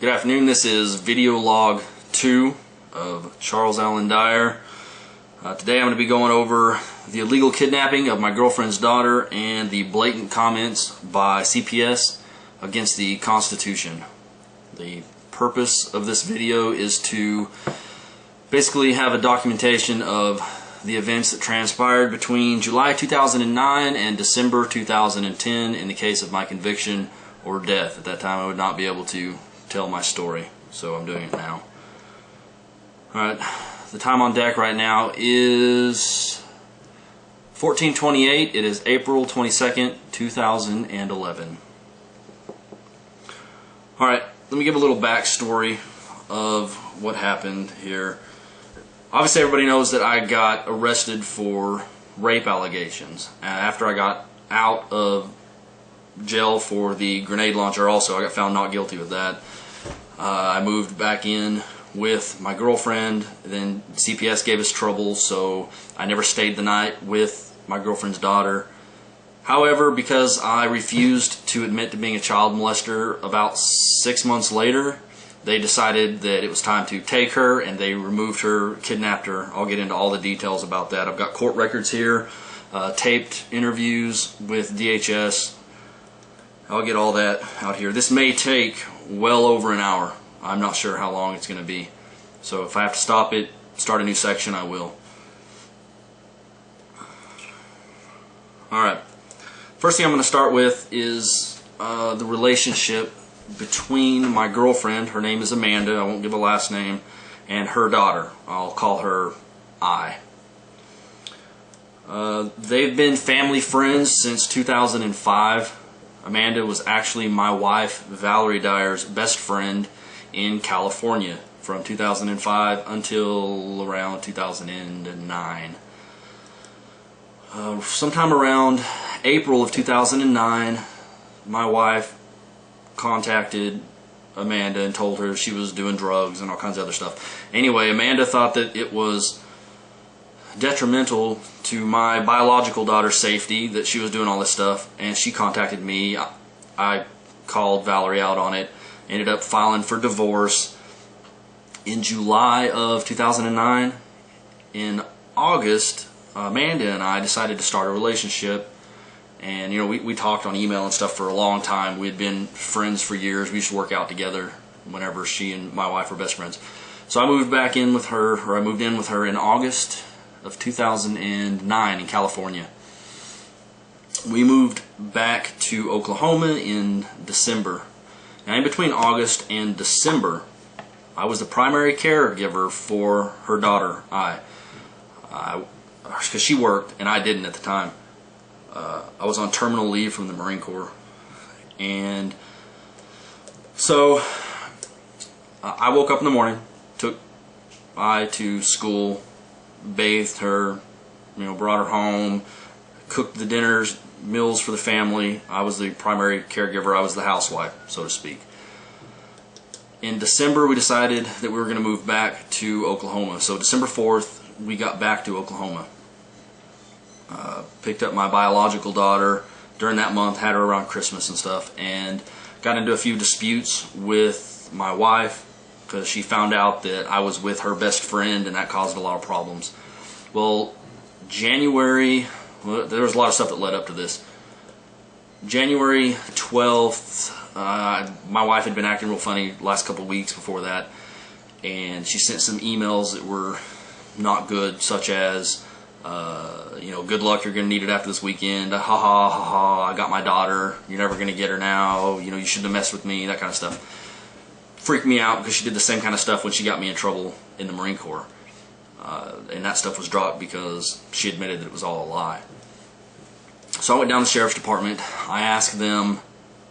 Good afternoon. This is video log 2 of Charles Allen Dyer. Today I'm going to be going over the illegal kidnapping of my girlfriend's daughter and the blatant comments by CPS against the Constitution. The purpose of this video is to basically have a documentation of the events that transpired between July 2009 and December 2010 in the case of my conviction or death. At that time I would not be able to tell my story, so I'm doing it now. Alright, the time on deck right now is 14:28. It is April 22nd, 2011. Alright, let me give a little backstory of what happened here. Obviously everybody knows that I got arrested for rape allegations. After I got out of jail for the grenade launcher also, I got found not guilty with that. I moved back in with my girlfriend, then CPS gave us trouble, so I never stayed the night with my girlfriend's daughter. However, because I refused to admit to being a child molester, about 6 months later they decided that it was time to take her, and they removed her, kidnapped her. I'll get into all the details about that. I've got court records here, taped interviews with DHS. I'll get all that out here. This may take well over an hour. I'm not sure how long it's going to be. So if I have to stop it, start a new section, I will. Alright. First thing I'm going to start with is the relationship between my girlfriend, her name is Amanda, I won't give a last name, and her daughter. I'll call her I. They've been family friends since 2005. Amanda was actually my wife, Valerie Dyer's best friend in California from 2005 until around 2009. Sometime around April of 2009, my wife contacted Amanda and told her she was doing drugs and all kinds of other stuff. Anyway, Amanda thought that it was detrimental to my biological daughter's safety that she was doing all this stuff, and she contacted me. I called Valerie out on it, ended up filing for divorce in July of 2009. In August, Amanda and I decided to start a relationship, and you know, we talked on email and stuff for a long time. We had been friends for years. We used to work out together whenever she and my wife were best friends. So I moved back in with her, or I moved in with her in August of 2009 in California. We moved back to Oklahoma in December. Now in between August and December, I was the primary caregiver for her daughter, because she worked and I didn't at the time. I was on terminal leave from the Marine Corps, and so I woke up in the morning, took I to school, bathed her, you know, brought her home, cooked the dinners, meals for the family. I was the primary caregiver. I was the housewife, so to speak. In December, we decided that we were going to move back to Oklahoma. So December 4th, we got back to Oklahoma. Picked up my biological daughter during that month, had her around Christmas and stuff, and got into a few disputes with my wife because she found out that I was with her best friend, and that caused a lot of problems. Well, there was a lot of stuff that led up to this. January 12th, my wife had been acting real funny the last couple of weeks before that, and she sent some emails that were not good, such as, you know, good luck, you're going to need it after this weekend, ha ha ha ha, I got my daughter, you're never going to get her now, you know, you shouldn't have messed with me, that kind of stuff. Freaked me out because she did the same kind of stuff when she got me in trouble in the Marine Corps. And that stuff was dropped because she admitted that it was all a lie. So I went down to the sheriff's department. I asked them,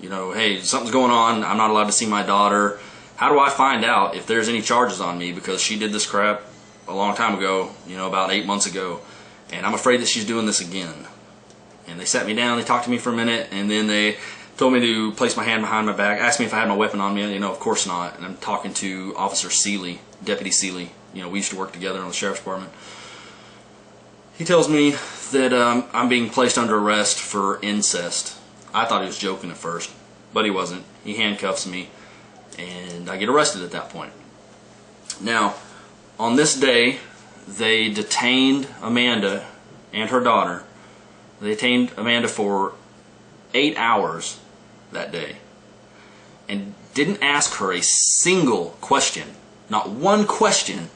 you know, hey, something's going on, I'm not allowed to see my daughter. How do I find out if there's any charges on me? Because she did this crap a long time ago, you know, about 8 months ago, and I'm afraid that she's doing this again. And they sat me down, they talked to me for a minute, and then they told me to place my hand behind my back, asked me if I had my weapon on me. You know, of course not. And I'm talking to Officer Seeley, Deputy Seeley. You know, we used to work together on the sheriff's department. He tells me that I'm being placed under arrest for incest. I thought he was joking at first, but he wasn't. He handcuffs me, and I get arrested at that point. Now, on this day, they detained Amanda and her daughter. They detained Amanda for 8 hours that day and didn't ask her a single question, not one question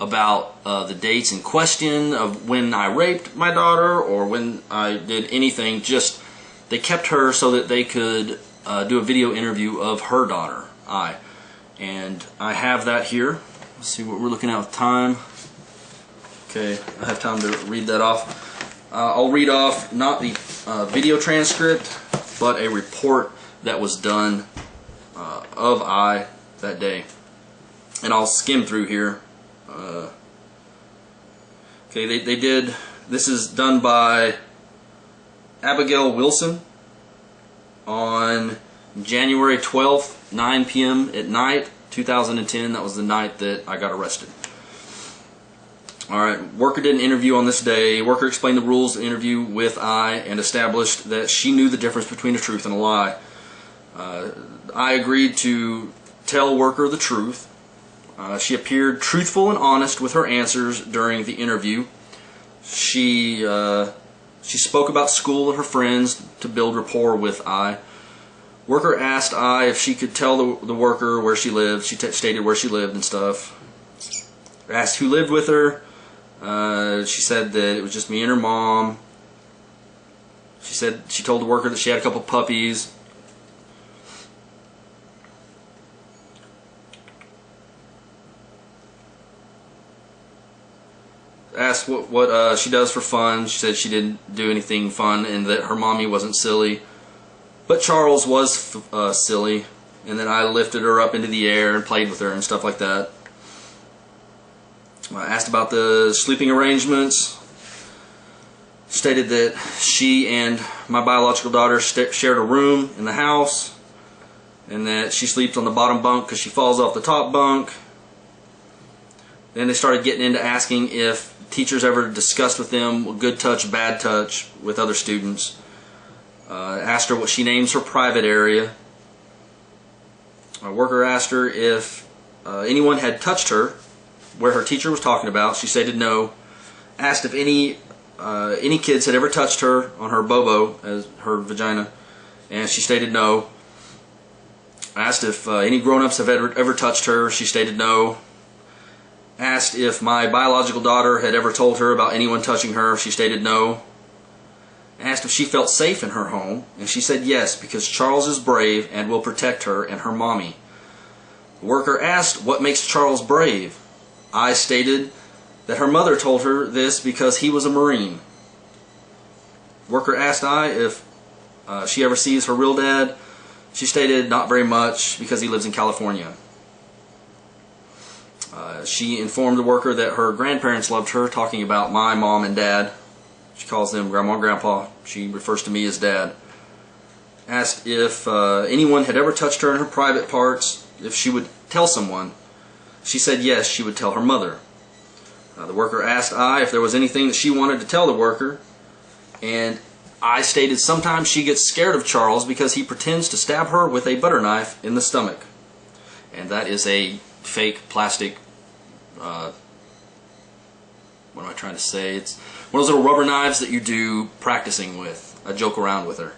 about the dates in question of when I raped my daughter or when I did anything. Just they kept her so that they could do a video interview of her daughter, and I have that here. Let's see what we're looking at with time. Okay, I have time to read that off. I'll read off not the video transcript, but a report that was done of I that day. And I'll skim through here. Okay, they did, this is done by Abigail Wilson on January 12th, 9 p.m. at night, 2010. That was the night that I got arrested. Alright, worker did an interview on this day. Worker explained the rules of the interview with I and established that she knew the difference between a truth and a lie. I agreed to tell worker the truth. She appeared truthful and honest with her answers during the interview. She spoke about school and her friends to build rapport with I. Worker asked I if she could tell the worker where she lived. She stated where she lived and stuff. Asked who lived with her. She said that it was just me and her mom. She said she told the worker that she had a couple puppies. Asked what she does for fun. She said she didn't do anything fun and that her mommy wasn't silly. But Charles was silly, and then I lifted her up into the air and played with her and stuff like that. I asked about the sleeping arrangements. Stated that she and my biological daughter shared a room in the house, and that she sleeps on the bottom bunk because she falls off the top bunk. Then they started getting into asking if teachers ever discussed with them good touch, bad touch with other students. Asked her what she names her private area. A worker asked her if anyone had touched her where her teacher was talking about. She stated no. Asked if any kids had ever touched her on her bobo, as her vagina, and she stated no. Asked if any grown-ups have ever touched her. She stated no. Asked if my biological daughter had ever told her about anyone touching her. She stated no. Asked if she felt safe in her home, and she said yes, because Charles is brave and will protect her and her mommy. The worker asked what makes Charles brave. I stated that her mother told her this because he was a Marine. The worker asked I if she ever sees her real dad. She stated not very much because he lives in California. She informed the worker that her grandparents loved her, talking about my mom and dad. She calls them Grandma and Grandpa. She refers to me as Dad. Asked if anyone had ever touched her in her private parts, if she would tell someone. She said yes, she would tell her mother. The worker asked I if there was anything that she wanted to tell the worker, and I stated sometimes she gets scared of Charles because he pretends to stab her with a butter knife in the stomach. And that is a fake plastic, what am I trying to say? It's one of those little rubber knives that you do practicing with. I joke around with her.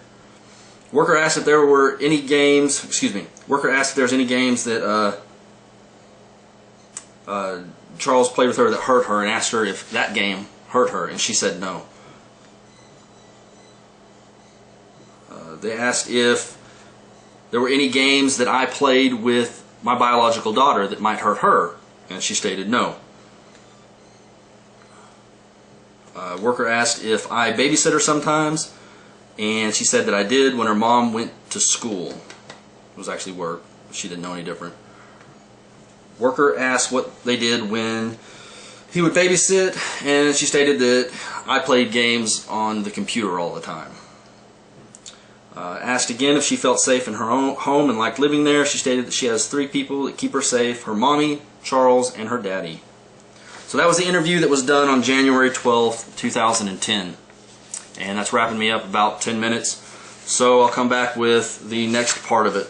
Worker asked if there were any games, worker asked if there was any games that Charles played with her that hurt her, and asked her if that game hurt her, and she said no. They asked if there were any games that I played with my biological daughter that might hurt her, and she stated no. Worker asked if I babysit her sometimes, and she said that I did when her mom went to school. It was actually work. She didn't know any different. Worker asked what they did when he would babysit, and she stated that I played games on the computer all the time. Asked again if she felt safe in her own home and liked living there. She stated that she has 3 people that keep her safe: her mommy, Charles, and her daddy. So that was the interview that was done on January 12th, 2010. And that's wrapping me up about 10 minutes. So I'll come back with the next part of it.